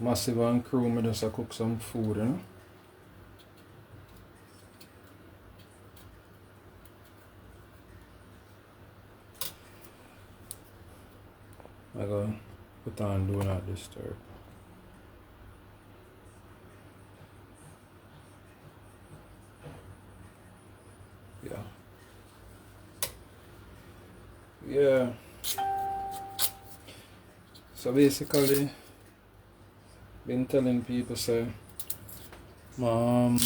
Massive and crew, me just cook some food, you know. I go put on do not disturb. Yeah. Yeah. So basically, been telling people say, um,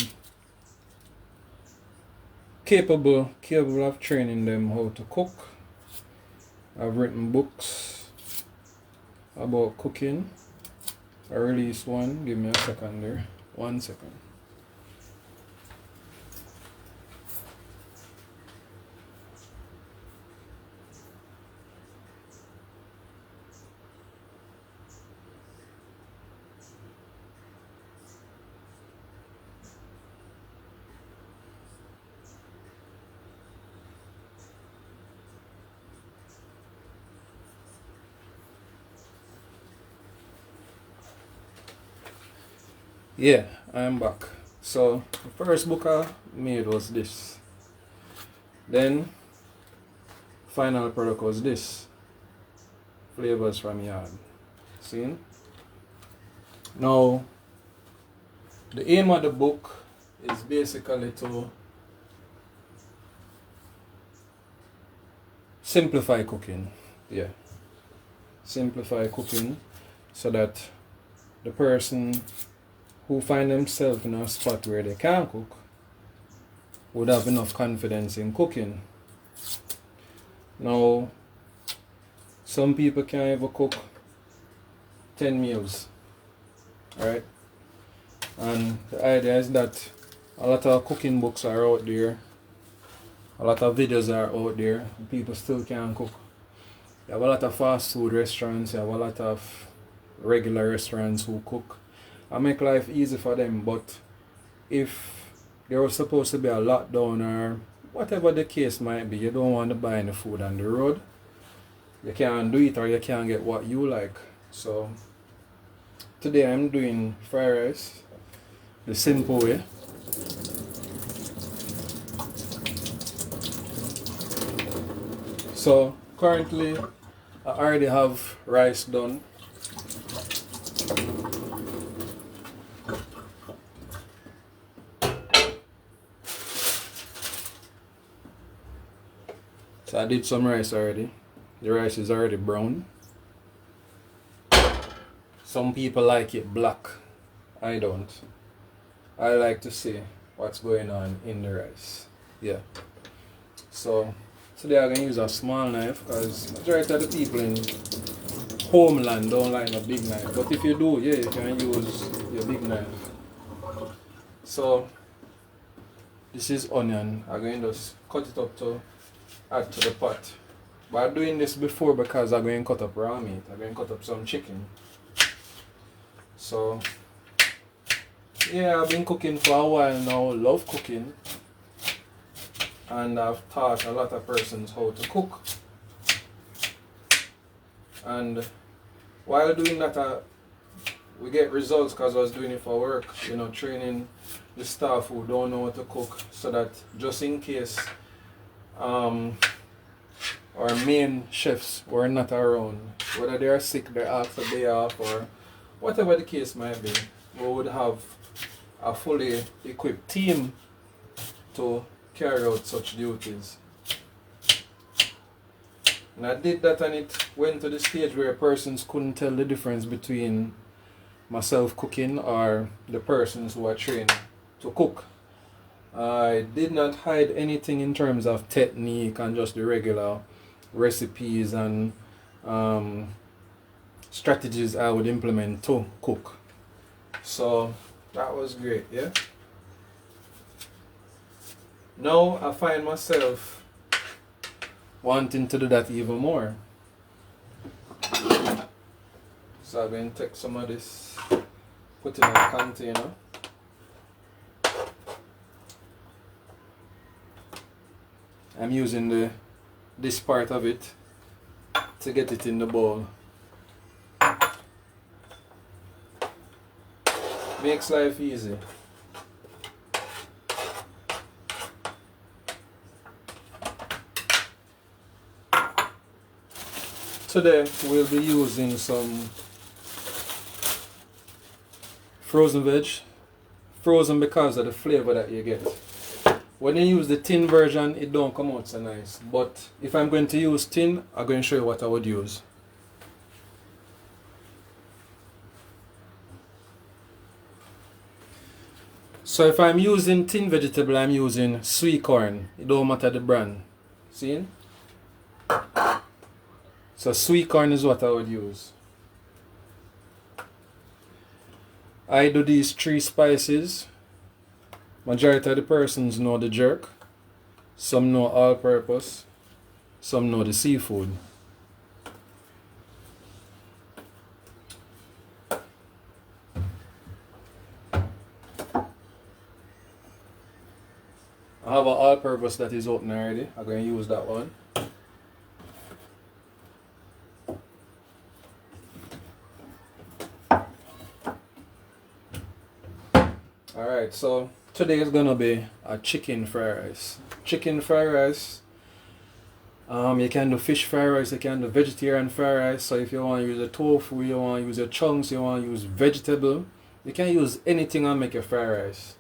capable of training them how to cook. I've written books about cooking. I released one. Give me a second there. 1 second. Yeah, I am back. So the first book I made was this. Then final product was this. Flavors from Yard. See? Now the aim of the book is basically to simplify cooking. Yeah. Simplify cooking so that the person who find themselves in a spot where they can't cook would have enough confidence in cooking. Now, some people can't even cook 10 meals, right? And the idea is that a lot of cooking books are out there, a lot of videos are out there, and people still can't cook. You have a lot of fast food restaurants, you have a lot of regular restaurants who cook and make life easy for them, but if there was supposed to be a lockdown or whatever the case might be, you don't want to buy any food on the road. You can't do it or you can't get what you like. So today I'm doing fried rice the simple way. So currently I already have rice done. So I did some rice already. The rice is already brown. Some people like it black. I don't. I like to see what's going on in the rice. Yeah. So today I'm gonna use a small knife because majority of the people in homeland don't like a big knife. But if you do, yeah, you can use your big knife. So this is onion. I'm going to just cut it up to add to the pot. But I'm doing this before because I'm going to cut up raw meat. I'm going to cut up some chicken. So yeah, I've been cooking for a while now. Love cooking. And I've taught a lot of persons how to cook. And while doing that, we get results because I was doing it for work. You know, training the staff who don't know how to cook, so that just in case our main chefs were not around, whether they are sick, they're asked a day off, or whatever the case might be, we would have a fully equipped team to carry out such duties. And I did that, and it went to the stage where persons couldn't tell the difference between myself cooking or the persons who are trained to cook. I did not hide anything in terms of technique and just the regular recipes and strategies I would implement to cook. So that was great, yeah. Now I find myself wanting to do that even more. So I'm going to take some of this, put it in a container. I'm using this part of it to get it in the bowl. Makes life easy. Today we'll be using some frozen veg. Frozen because of the flavor that you get. When you use the tin version, it don't come out so nice. But if I'm going to use tin, I'm going to show you what I would use. So if I'm using tin vegetable, I'm using sweet corn. It don't matter the brand. See? So sweet corn is what I would use. I do these 3 spices. Majority of the persons know the jerk. Some know all-purpose. Some know the seafood. I have an all-purpose that is open already. I'm going to use that one. Alright, so today is going to be a chicken fried rice. Chicken fried rice. You can do fish fried rice, you can do vegetarian fried rice. So if you want to use a tofu, you want to use a chunks, you want to use vegetable, you can use anything and make a fried rice.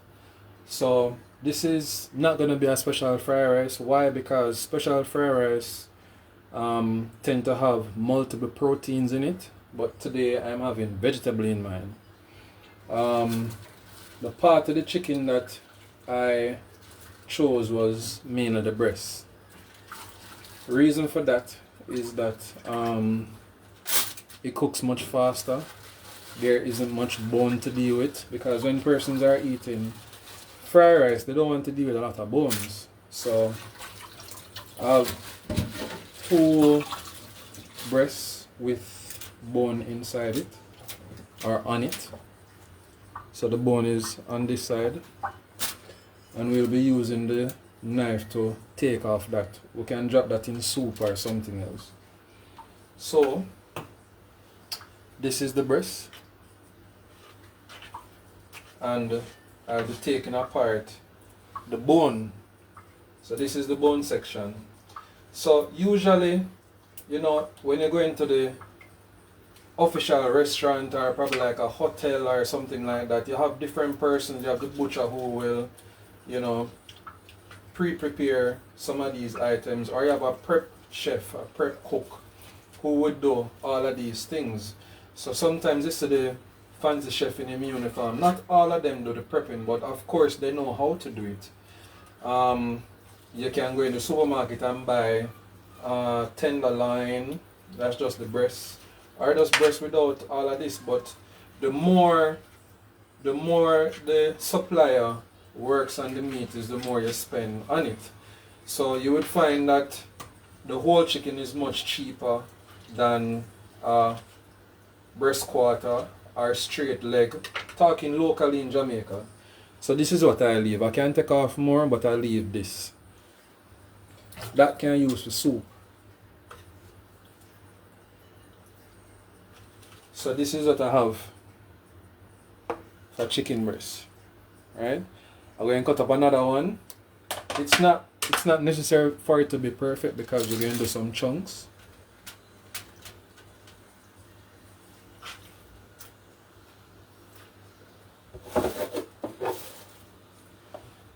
So this is not going to be a special fried rice. Why? Because special fried rice tend to have multiple proteins in it. But today I'm having vegetable in mind. The part of the chicken that I chose was mainly the breast. The reason for that is that it cooks much faster. There isn't much bone to deal with, because when persons are eating fried rice, they don't want to deal with a lot of bones. So I have 2 breasts with bone inside it, or on it. So the bone is on this side, and we'll be using the knife to take off that. We can drop that in soup or something else. So this is the breast, and I'll be taking apart the bone. So this is the bone section. So usually, you know, when you go into the official restaurant or probably like a hotel or something like that, you have different persons. You have the butcher who will, you know, pre-prepare some of these items, or you have a prep chef, a prep cook who would do all of these things. So sometimes this is the fancy chef in a uniform. Not all of them do the prepping, but of course they know how to do it. You can go in the supermarket and buy tenderloin, that's just the breast, or just breast without all of this. But the more the supplier works on the meat is, the more you spend on it. So you would find that the whole chicken is much cheaper than breast quarter or straight leg, talking locally in Jamaica. So this is what I leave. I can take off more, but I leave this. That can I use for soup. So this is what I have for chicken breast. Right? I'm going to cut up another one. It's not necessary for it to be perfect, because we're going to do some chunks.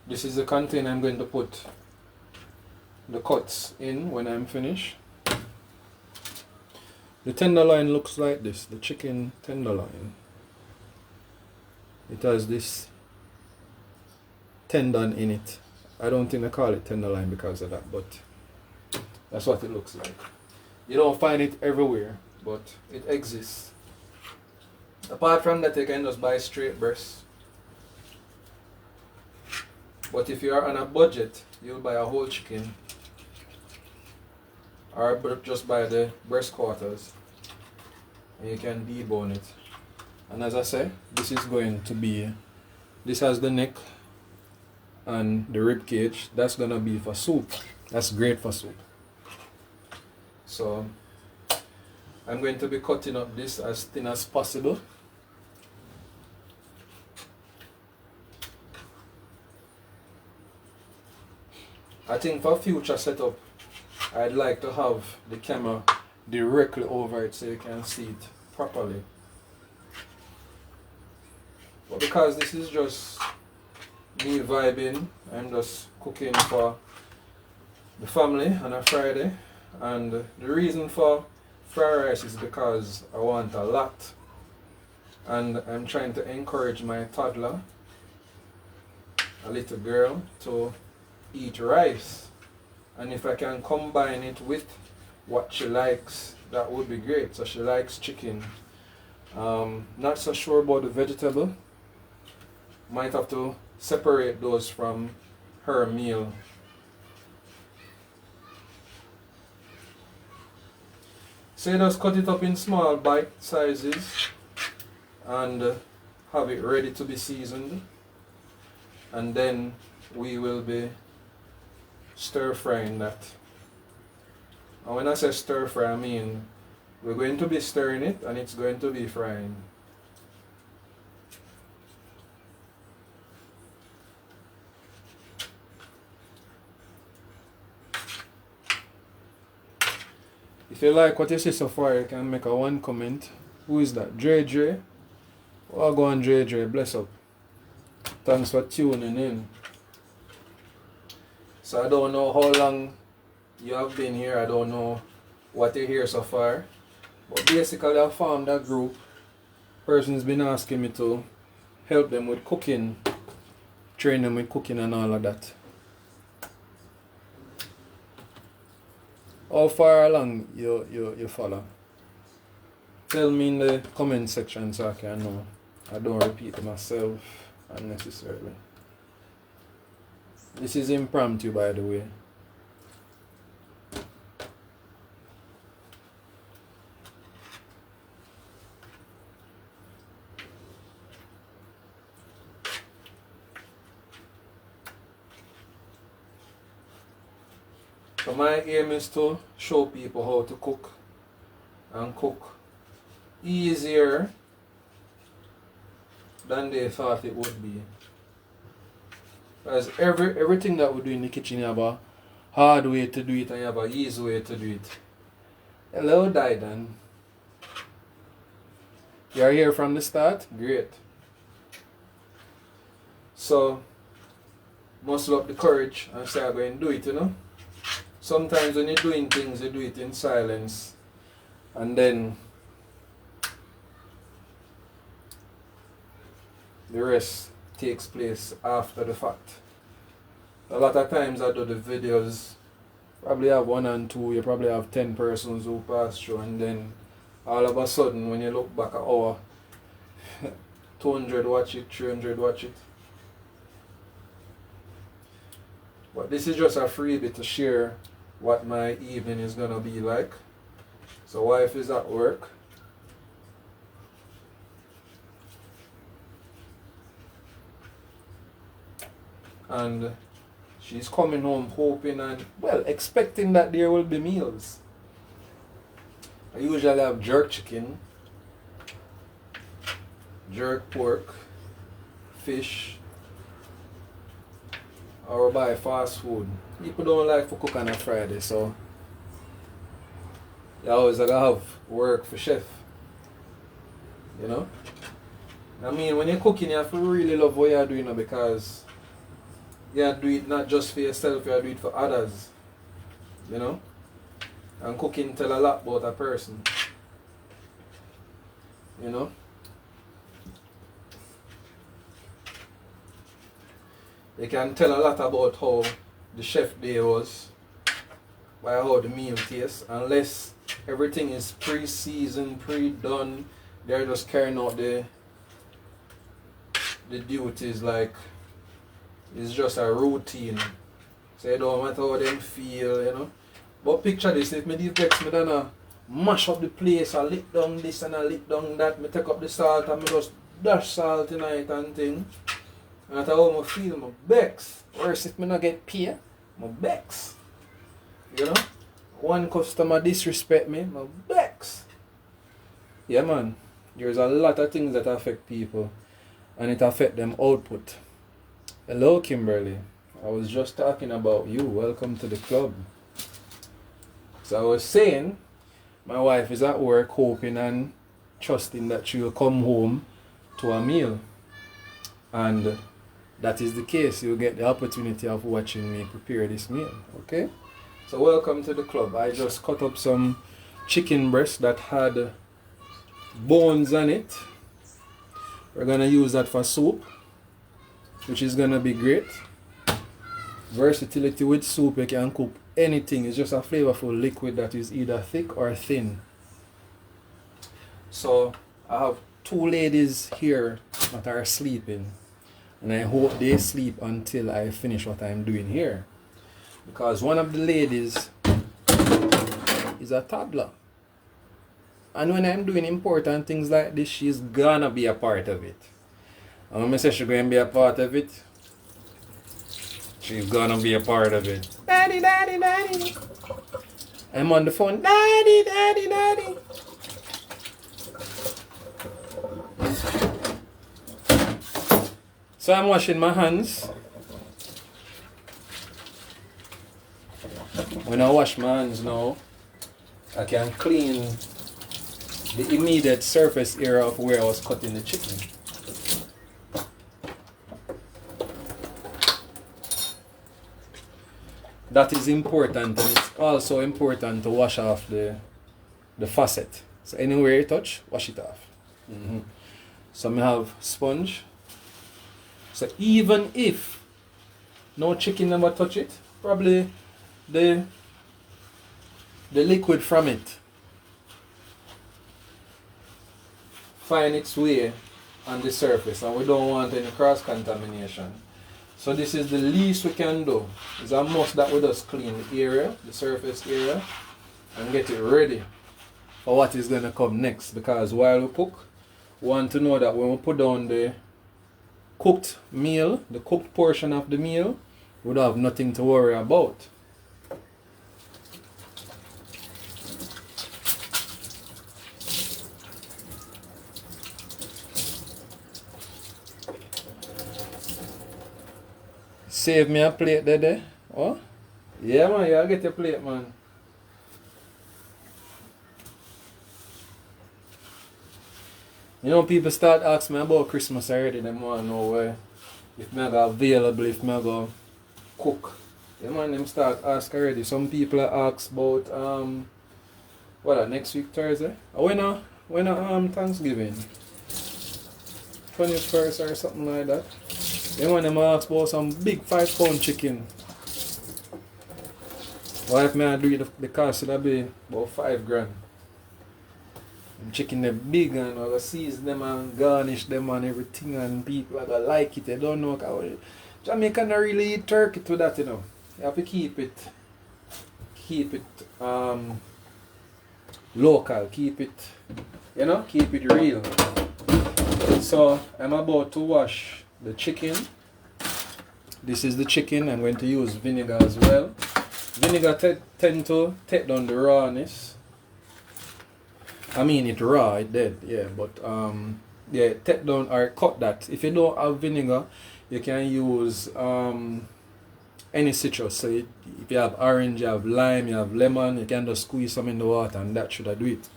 This is the container I'm going to put the cuts in when I'm finished. The tenderloin looks like this, the chicken tenderloin. It has this tendon in it. I don't think I call it tenderloin because of that, but that's what it looks like. You don't find it everywhere, but it exists. Apart from that, you can just buy straight breast. But if you are on a budget, you'll buy a whole chicken, or just buy the breast quarters, and you can debone it. And as I say, this is going to be, this has the neck and the rib cage. That's gonna be for soup. That's great for soup. So I'm going to be cutting up this as thin as possible. I think for future setup, I'd like to have the camera directly over it so you can see it properly. But because this is just me vibing, I'm just cooking for the family on a Friday, and the reason for fried rice is because I want a lot, and I'm trying to encourage my toddler, a little girl, to eat rice, and if I can combine it with what she likes, that would be great. So she likes chicken. Not so sure about the vegetable. Might have to separate those from her meal. So just cut it up in small bite sizes and have it ready to be seasoned, and then we will be stir frying that. And when I say stir fry, I mean we're going to be stirring it and it's going to be frying. If you like what you see so far, you can make a one comment. Who is that? Dre Dre? Oh, go on Dre Dre, bless up. Thanks for tuning in. So I don't know how long you have been here, I don't know what you hear so far. But basically I formed a group. Person's been asking me to help them with cooking, train them with cooking and all of that. How far along you follow? Tell me in the comment section so I can know. I don't repeat myself unnecessarily. This is impromptu, by the way. So my aim is to show people how to cook, and cook easier than they thought it would be. Because everything that we do in the kitchen, you have a hard way to do it and you have a easy way to do it. Hello, Didan. You're here from the start? Great. So, muscle up the courage and say I'm going to do it, you know. Sometimes when you're doing things, you do it in silence, and then the rest takes place after the fact. A lot of times I do the videos, probably have 1 and 2, you probably have 10 persons who pass through, and then all of a sudden when you look back at 200 watch it, 300 watch it. But this is just a freebie to share what my evening is gonna be like. So wife is at work. And she's coming home hoping and, well, expecting that there will be meals. I usually have jerk chicken, jerk pork, fish, or buy fast food. People don't like to cook on a Friday, so you always gotta have work for chef. You know? I mean, when you're cooking, you have to really love what you're doing, because you do it not just for yourself, you do it for others. You know? And cooking tell a lot about a person. You know? You can tell a lot about how the chef day was by how the meal tastes, unless everything is pre-seasoned, pre-done. They're just carrying out the duties like it's just a routine. So you don't matter how them feel, you know. But picture this, if me vex me then mash up the place, I lick down this and I lick down that, me take up the salt and me just dash salt in it and thing. And that's how I feel, my vex. Worse if me not get paid, my vex. You know? One customer disrespect me, my vex. Yeah man, there's a lot of things that affect people and it affect them output. Hello Kimberly. I was just talking about you. Welcome to the club. So I was saying, my wife is at work hoping and trusting that she will come home to a meal. And that is the case. You'll get the opportunity of watching me prepare this meal. Okay? So welcome to the club. I just cut up some chicken breast that had bones on it. We're going to use that for soup, which is going to be great. Versatility with soup, you can cook anything. It's just a flavorful liquid that is either thick or thin. So I have two ladies here that are sleeping, and I hope they sleep until I finish what I'm doing here, because one of the ladies is a toddler, and when I'm doing important things like this, she's gonna be a part of it. And when I say she's gonna be a part of it, she's gonna be a part of it. Daddy, daddy, daddy. I'm on the phone. Daddy, daddy, daddy. So I'm washing my hands. When I wash my hands now, I can clean the immediate surface area of where I was cutting the chicken. That is important, and it's also important to wash off the faucet. So anywhere you touch, wash it off. So I have sponge. So even if no chicken never touch it, probably the liquid from it find its way on the surface, and we don't want any cross contamination. So this is the least we can do. It's a must that we just clean the area, the surface area, and get it ready for what is going to come next. Because while we cook, we want to know that when we put down the cooked meal, the cooked portion of the meal, we don't have nothing to worry about. Save me a plate there. Oh? Yeah, man, you get your plate, man. You know, people start asking me about Christmas already. They want to know where, if I go available, if I go cook. Yeah, man, them start asking already. Some people ask about, next week, Thursday? When Thanksgiving? 21st or something like that. Then when them ask about some big 5-pound chicken. What if I do it, the cost should be about $5,000. And chicken them big, and I go season them and garnish them and everything, and people are gonna like it. They don't know how Jamaican don't really eat turkey to that, you know. You have to keep it local, keep it real. So I'm about to wash the chicken. This is the chicken. I'm going to use vinegar as well. Vinegar tend to take down the rawness. I mean it raw, it dead, yeah, but yeah, take down or cut that. If you don't have vinegar, you can use any citrus. So if you have orange, you have lime, you have lemon, you can just squeeze some in the water, and that should do it.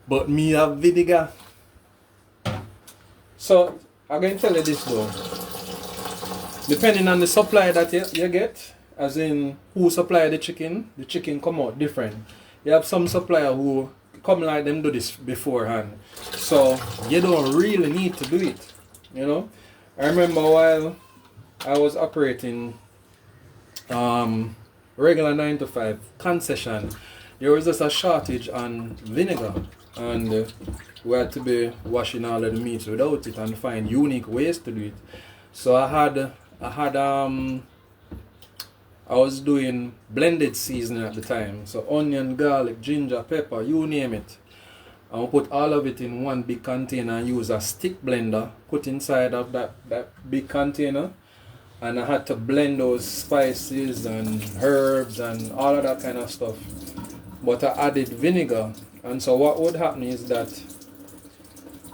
But me have vinegar. So I'm going to tell you this though. Depending on the supply that you get, as in who supply the chicken come out different. You have some supplier who come like them do this beforehand. So you don't really need to do it. You know? I remember while I was operating regular 9 to 5 concession, there was just a shortage on vinegar. And we had to be washing all of the meats without it and find unique ways to do it. So I was doing blended seasoning at the time. So onion, garlic, ginger, pepper, you name it. And we put all of it in one big container and use a stick blender, put inside of that big container. And I had to blend those spices and herbs and all of that kind of stuff. But I added vinegar. And so what would happen is that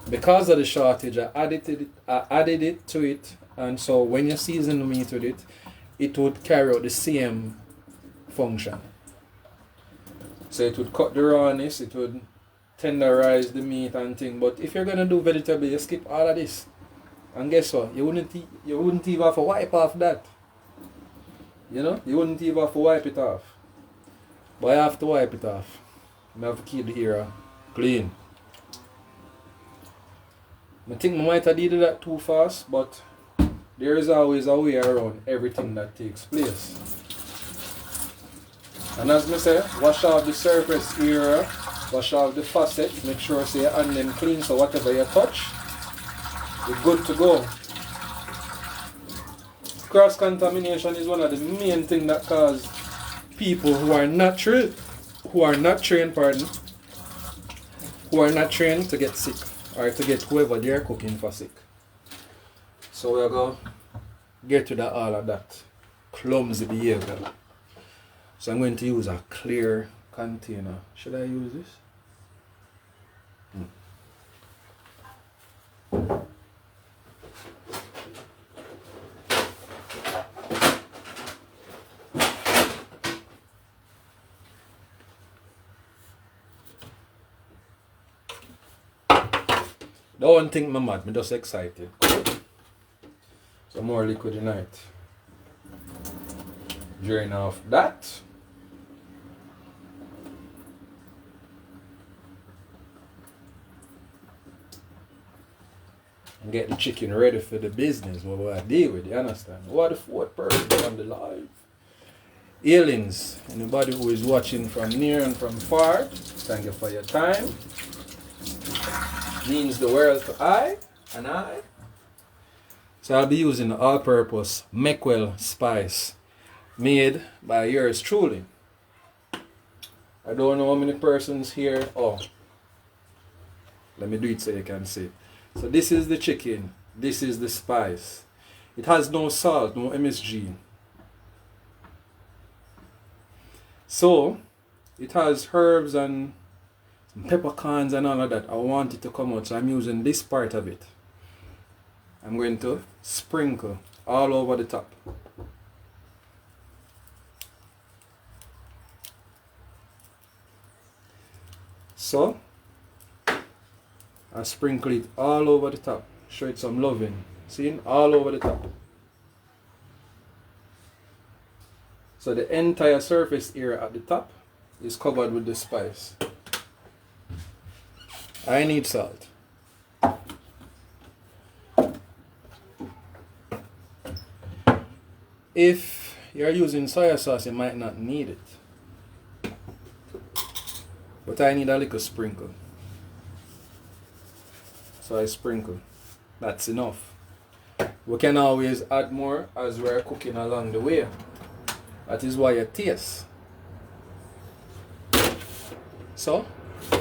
because of the shortage, I added it to it, and so when you season the meat with it, it would carry out the same function. So it would cut the rawness, it would tenderize the meat and thing. But if you're gonna do vegetable, you skip all of this. And guess what? You wouldn't even have to wipe off that. You know? You wouldn't even have to wipe it off. But I have to wipe it off. I have to keep the area clean. I think I might have did that too fast, but there is always a way around everything that takes place. And as I say, wash off the surface area, wash off the faucet, make sure say your hand them clean so whatever you touch, you're good to go. Cross contamination is one of the main things that cause people who are not trained to get sick, or to get whoever they're cooking for sick. So we're going to get rid of all of that clumsy behavior. So I'm going to use a clear container. Should I use this? Don't think I'm mad, I'm just excited. So more liquid tonight. Drain off that. And get the chicken ready for the business, what I deal with, you understand? What the fourth person on the live? Aliens, anybody who is watching from near and from far, thank you for your time. Means the world to I and I. So I'll be using the all-purpose Mekwell spice made by yours truly. I don't know how many persons here. Oh, let me do it so you can see. So this is the chicken. This is the spice. It has no salt, no MSG. So it has herbs and peppercorns and all of that. I want it to come out, so I'm using this part of it. I'm going to sprinkle all over the top. So I sprinkle it all over the top. Show it some loving. See? All over the top. So the entire surface area at the top is covered with the spice. I need salt. If you're using soya sauce, you might not need it. But I need a little sprinkle. So I sprinkle. That's enough. We can always add more as we're cooking along the way. That is why you taste. So,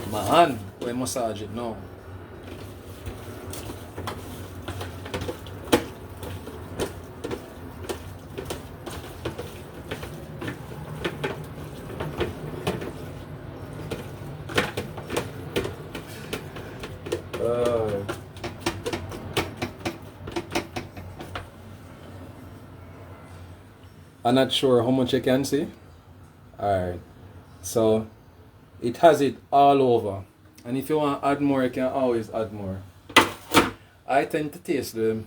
my hand, we massage it now. I'm not sure how much you can see. Alright, so it has it all over, and if you want to add more, you can always add more. I tend to taste the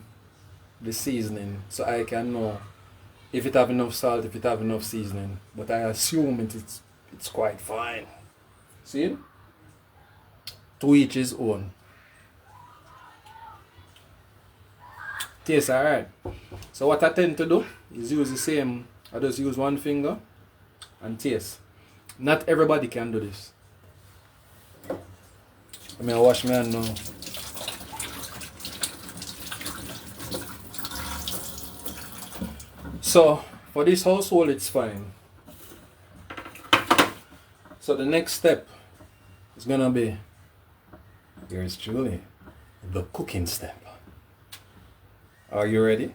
seasoning so I can know if it have enough salt, if it have enough seasoning, but I assume it's quite fine. See? To each his own. Tastes alright. So what I tend to do is use the same, I just use one finger and taste. Not everybody can do this. I mean, I wash my hand now. So for this household it's fine. So the next step is gonna be, here's Julie, the cooking step. Are you ready?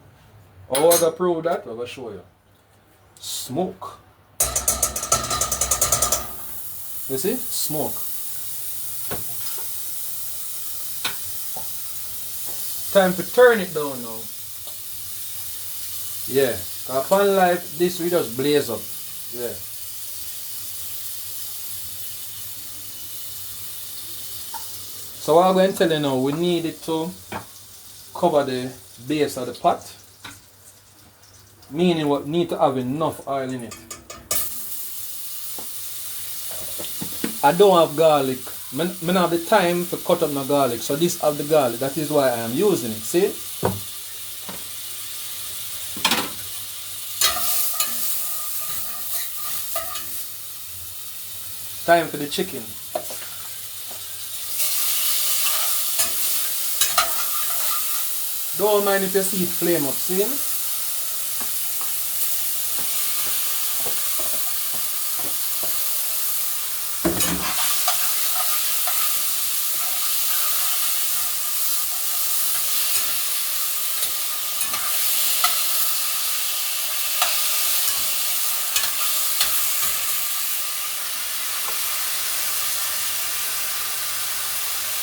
How I gonna prove that? I'm gonna show you. Smoke. You see? Smoke. Time to turn it down now. Yeah. Upon life, this we just blaze up. Yeah. So what I'm going to tell you now, we need it to cover the base of the pot. Meaning we need to have enough oil in it. I don't have garlic. I don't have the time to cut up my garlic. So this have the garlic. That is why I am using it. See? Time for the chicken. Don't mind if you see it flame up, see?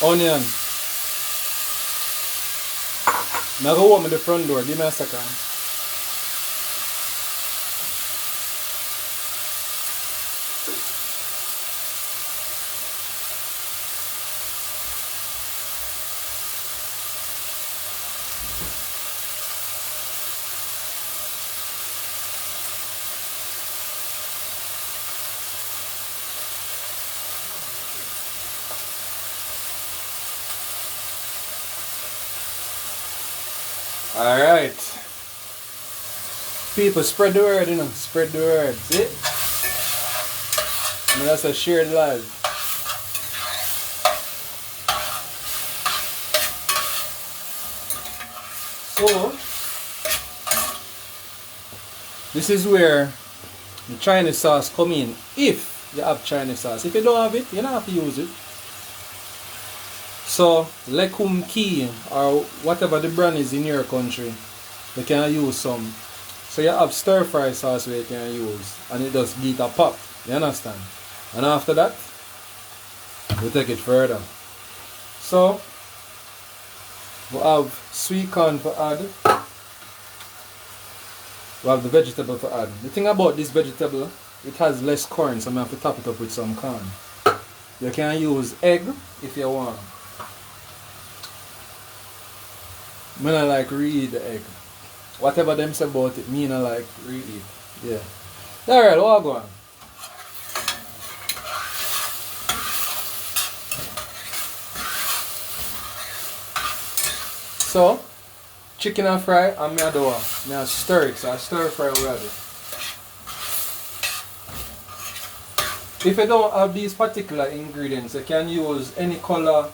Onion. Now go open the front door. Give me a second. Alright. People, spread the word, you know. Spread the word. See? I mean, that's a shared life. So, this is where the Chinese sauce come in. If you have Chinese sauce. If you don't have it, you don't have to use it. So, Lekum Key or whatever the brand is in your country, you can use some. So you have stir fry sauce where you can use, and it does get a pop. You understand? And after that, we take it further. So, we have sweet corn for add. We have the vegetable for add. The thing about this vegetable, it has less corn, so I have to top it up with some corn. You can use egg if you want. I don't like read the egg. Whatever them say about it, me not like read it. Yeah. Alright, what go on? So, chicken and fry, and me do what? Me stir it, so I stir fry already. If you don't have these particular ingredients, you can use any color.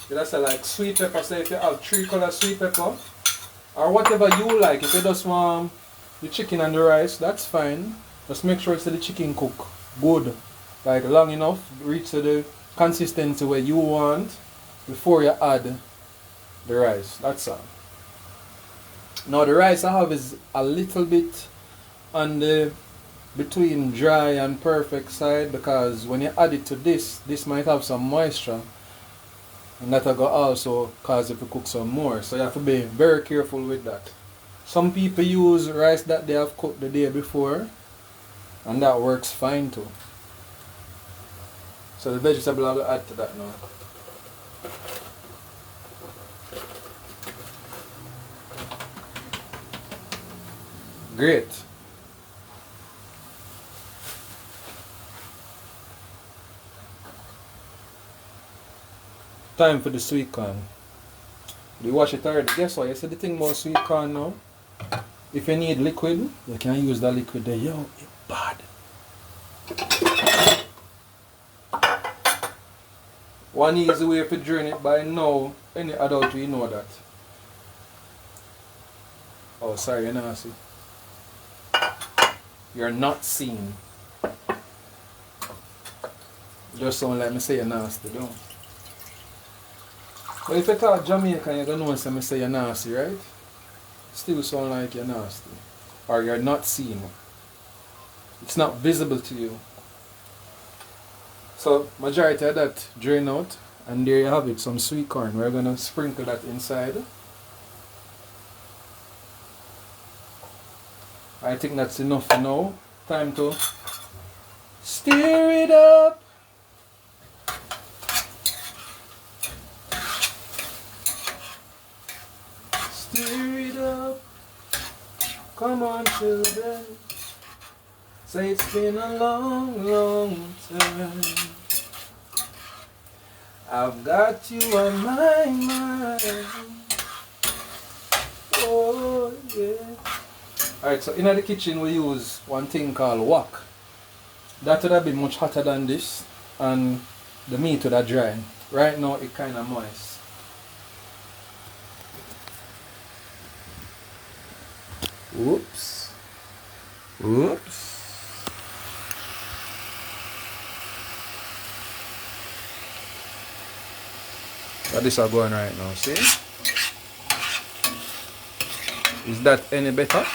That's like sweet pepper. So if you have 3 color sweet pepper, or whatever you like, if you just want the chicken and the rice, that's fine. Just make sure the chicken cook good, like long enough, reach to the consistency where you want before you add the rice. That's all. Now the rice I have is a little bit on the between dry and perfect side, because when you add it to this might have some moisture. And that will also cause it to cook some more. So you have to be very careful with that. Some people use rice that they have cooked the day before, and that works fine too. So the vegetable I will add to that now. Great. Time for the sweet corn. You wash it already. Guess what? You see the thing about sweet corn now? If you need liquid, you can use that liquid there. Yo, it's bad. One easy way to drain it by now, any adult we know that. Oh, sorry, you're not see. You're not seeing. Just don't let me say you're nasty, don't. But if you talk Jamaican, you're going to know when I say you're nasty, right? still sound like you're nasty. Or you're not seeing it. It's not visible to you. So majority of that drain out, and there you have it, some sweet corn. We're gonna sprinkle that inside. I think that's enough for now. Time to stir it up. Stir it up. Come on, children. Say it's been a long, long time. I've got you on my mind. Oh, yeah. Alright, so in the kitchen we use one thing called wok. That would have been much hotter than this, and the meat would have dry. Right now it's kind of moist. Whoops. Whoops. So this is going right now, see? Is that any better?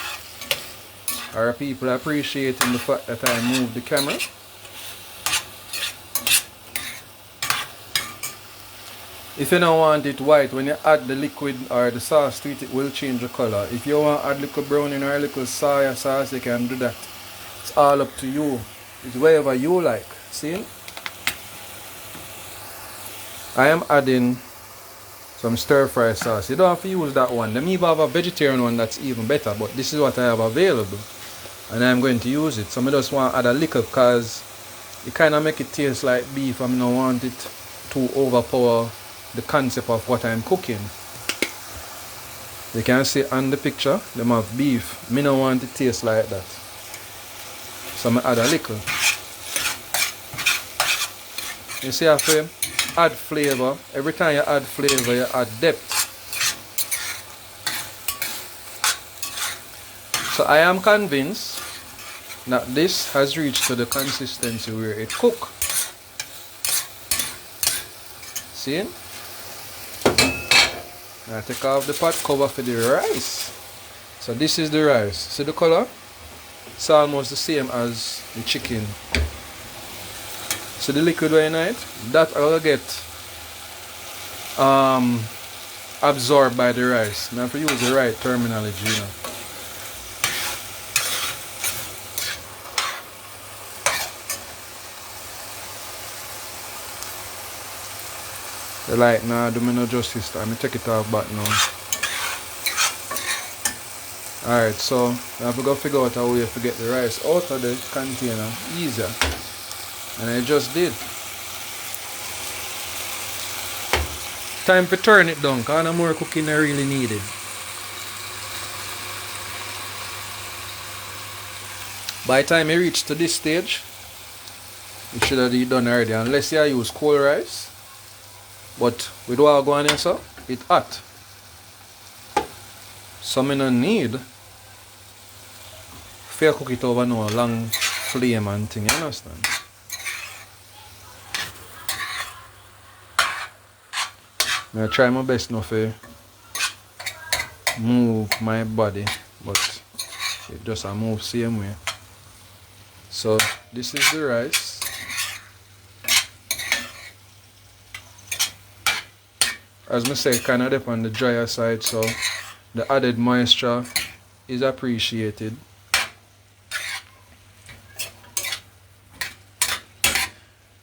Are people appreciating the fact that I moved the camera? If you don't want it white, when you add the liquid or the sauce to it, it will change the color. If you want to add little browning or a little soya sauce, you can do that. It's all up to you. It's whatever you like. See? I am adding some stir-fry sauce. You don't have to use that one. Let me have a vegetarian one that's even better, but this is what I have available. And I'm going to use it. So I just want to add a little because it kind of make it taste like beef. I don't want it to overpower the concept of what I'm cooking. You can see on the picture, them have beef. I don't want it to taste like that. So I add a little. You see how I add flavor. Every time you add flavor, you add depth. So I am convinced that this has reached to the consistency where it cooks. See? Now take off the pot cover for the rice. So this is the rice. See the color? It's almost the same as the chicken. So the liquid right in it, that will get absorbed by the rice. Now if you use the right terminology, you know. The light now do me no justice. I'm take it off back now. Alright, so now we go figure out how we have to get the rice out of the container easier. And I just did. Time to turn it down, because no more cooking I really needed. By the time you reach to this stage, you should have it done already, unless you use cold rice. But with what I go on here, so it's hot. So I don't need fair cook it over no long flame and thing, you understand? I try my best not to move my body, but it just a move same way. So this is the rice. As I say, kind of dip on the drier side, so the added moisture is appreciated.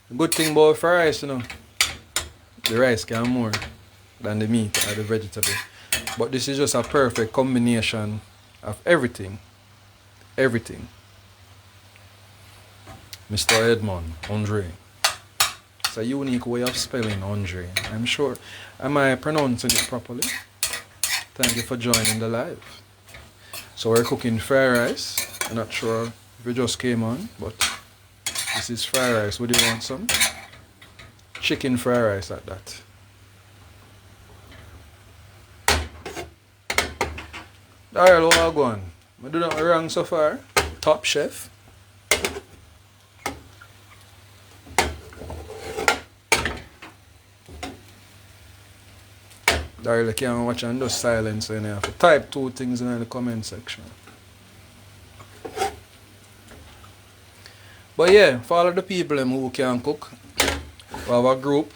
The good thing about fried rice, you know, the rice can more than the meat or the vegetable. But this is just a perfect combination of everything. Everything. Mr. Edmond, Andre. It's a unique way of spelling Andre. I'm sure. Am I pronouncing it properly? Thank you for joining the live. So we're cooking fried rice. I'm not sure if it just came on, but this is fried rice. Would you want some? Chicken fried rice at that. Alright, what am I going? I do nothing wrong so far. Top chef. Darrell can't watch and just silence, and you have to type 2 things in the comment section. But yeah, for all of the people who can cook, we have a group.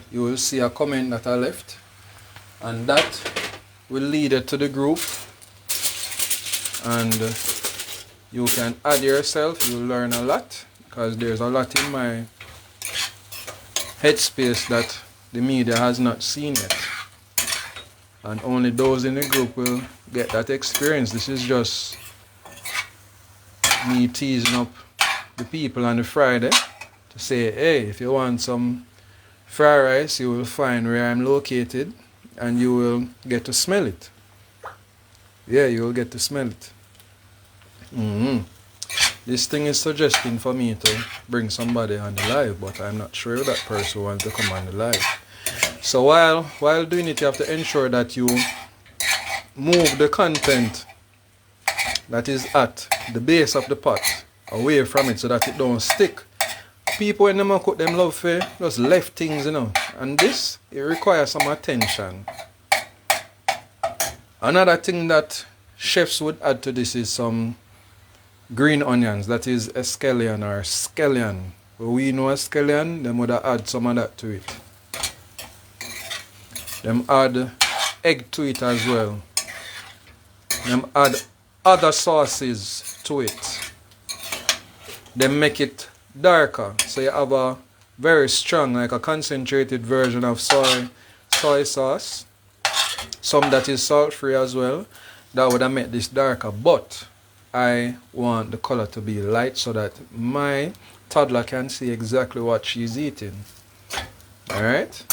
You will see a comment that I left, and that will lead you to the group, and you can add yourself. You'll learn a lot, because there's a lot in my headspace that the media has not seen yet, and only those in the group will get that experience. This is just me teasing up the people on the Friday to say, hey, if you want some fried rice, you will find where I'm located, and you will get to smell it. Yeah, you will get to smell it. This thing is suggesting for me to bring somebody on the live, but I'm not sure if that person wants to come on the live. So while doing it, you have to ensure that you move the content that is at the base of the pot away from it so that it don't stick. People when them cook, them love for just left things, you know. And this, it requires some attention. Another thing that chefs would add to this is some green onions. That is escallion or scallion. Well, we know escallion, them would add some of that to it. Them add egg to it as well. Them add other sauces to it. Them make it darker, so you have a very strong, like a concentrated version of soy sauce. Some that is salt free as well. That would have made this darker, but I want the color to be light so that my toddler can see exactly what she's eating. Alright,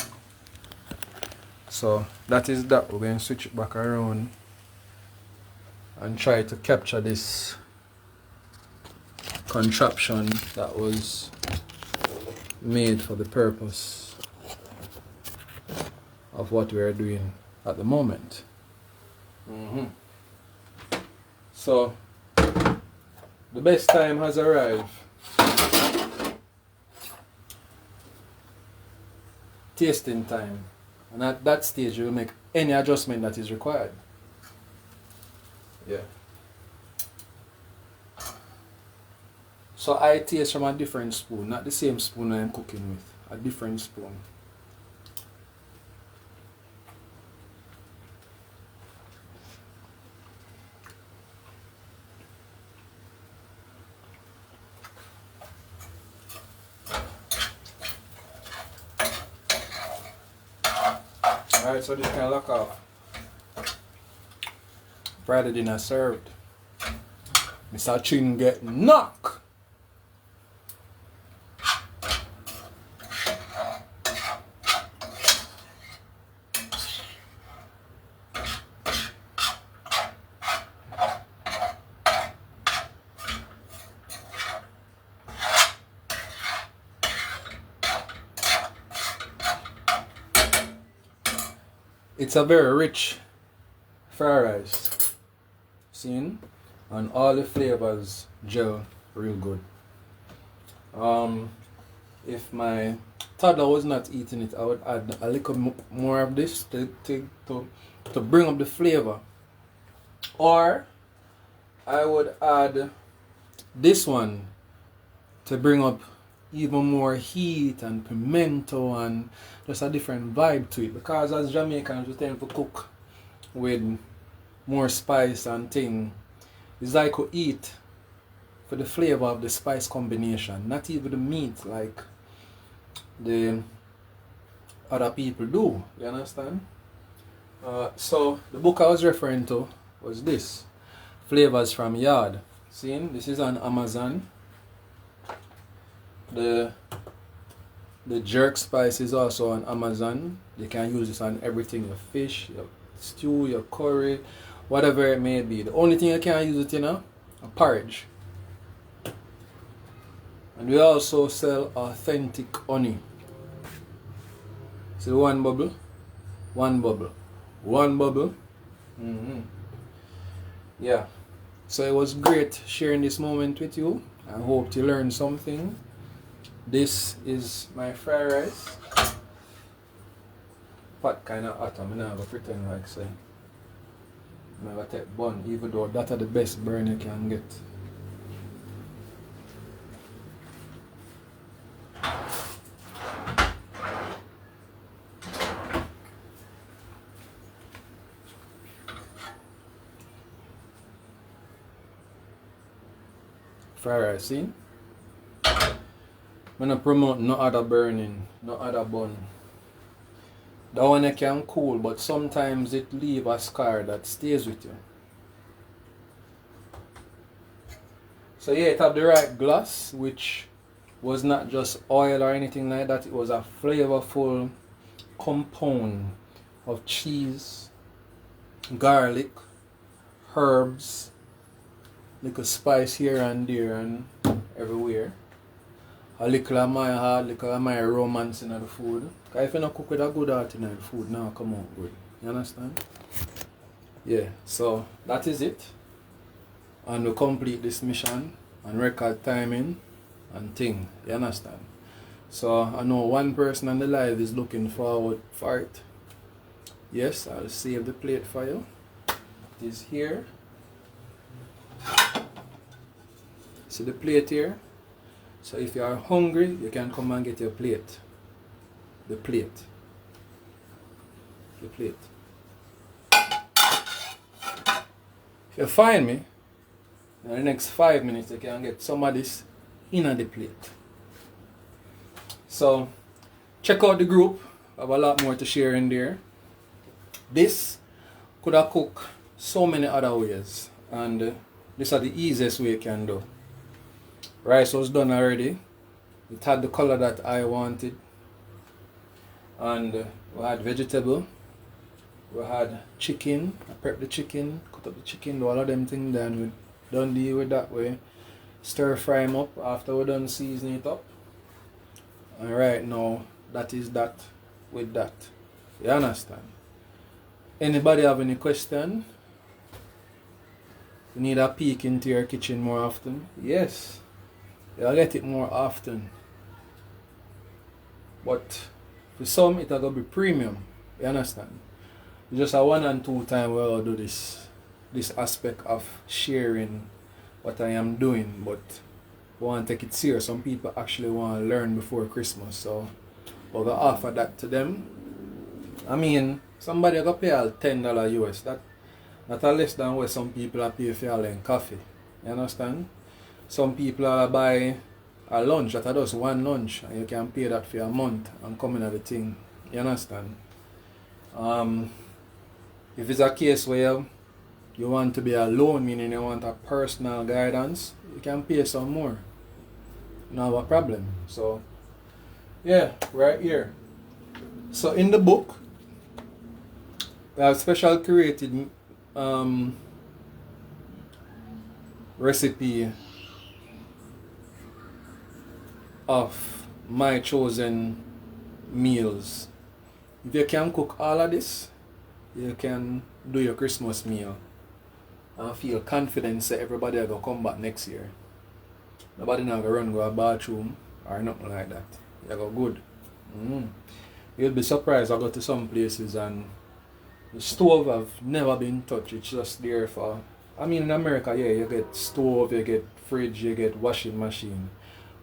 so that is that. We're going to switch it back around and try to capture this contraption that was made for the purpose of what we are doing at the moment. So the best time has arrived. Tasting time, and at that stage you will make any adjustment that is required. Yeah. So I taste from a different spoon, not the same spoon I'm cooking with, a different spoon. Alright, so this can lock off. Friday dinner served. Mr. Chin get knock. It's a very rich fried rice, seen, and all the flavors gel real good. If my toddler was not eating it, I would add a little more of this to bring up the flavor, or I would add this one to bring up even more heat and pimento and just a different vibe to it, because as Jamaicans we tend to cook with more spice and thing. It's like we eat for the flavor of the spice combination, not even the meat like the other people do. You understand? So the book I was referring to was this, Flavors from Yard. See, this is on Amazon. The jerk spice is also on Amazon. You can use this on everything, your fish, your stew, your curry, whatever it may be. The only thing you can't use it in a porridge. And we also sell authentic honey. See, one bubble, one bubble, one bubble. Yeah. So it was great sharing this moment with you. I hope you learned something. This is my fried rice. pot kind of hot, I'm not going to pretend like say. I'm going to take bun, even though that's the best burn you can get. Fried rice, see? I'm not promote no other burning, no other bun. That one you can cool, but sometimes it leave a scar that stays with you. So yeah, it have the right glass, which was not just oil or anything like that. It was a flavorful compound of cheese, garlic, herbs, little spice here and there and everywhere. A little of my heart, a little of my romance in the food. Because if you don't cook with a good heart in the food, now come out good. You understand? Yeah, so that is it. And we complete this mission and record timing and thing. You understand? So I know one person on the live is looking forward for it. Yes, I'll save the plate for you. It is here. See the plate here? So if you are hungry, you can come and get your plate. The plate. The plate. If you find me, in the next 5 minutes you can get some of this in the plate. So check out the group. I have a lot more to share in there. This could have cooked so many other ways, and these are the easiest way you can do. Rice was done already. It had the color that I wanted. And we had vegetable. We had chicken. I prepped the chicken, cut up the chicken, do all of them things, then we done deal with that way. Stir fry them up after we done seasoning it up. And right now, that is that with that. You understand? Anybody have any question? You need a peek into your kitchen more often? Yes. You'll get it more often. But for some, it'll go be premium. You understand? It's just a 1 and 2 time where I'll do this aspect of sharing what I am doing. But I want to take it serious. Some people actually want to learn before Christmas. So I'll go offer that to them. I mean, somebody will pay all $10 US. That's less than what some people are paying for all in coffee. You understand? Some people are buy a lunch that are just one lunch, and you can pay that for a month and come in at the thing. You understand? If it's a case where you want to be alone, meaning you want a personal guidance, you can pay some more. No have a problem. So yeah, right here. So in the book, we have special created recipe of my chosen meals. If you can cook all of this, you can do your Christmas meal and feel confident that everybody will come back next year. Nobody now go run go a bathroom or nothing like that. You go good. You'll be surprised. I go to some places and the stove have never been touched. It's just there for, I mean in America, yeah, you get stove, you get fridge, you get washing machine.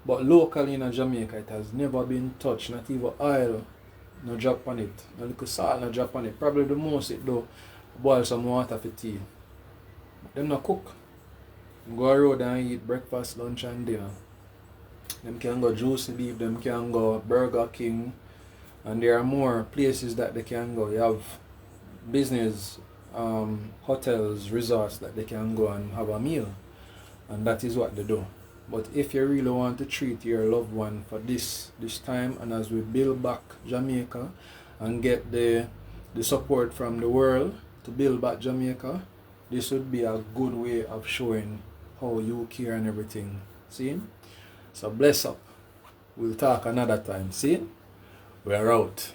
But locally in Jamaica, it has never been touched. Not even oil, no drop on it. No little salt, no drop on it. Probably the most it do, boil some water for tea. Them no cook. Go a road and eat breakfast, lunch and dinner. Them can go Juicy Beef, them can go Burger King. And there are more places that they can go. You have business, hotels, resorts that they can go and have a meal. And that is what they do. But if you really want to treat your loved one for this time, and as we build back Jamaica and get the support from the world to build back Jamaica, this would be a good way of showing how you care and everything. See? So bless up. We'll talk another time. See? We're out.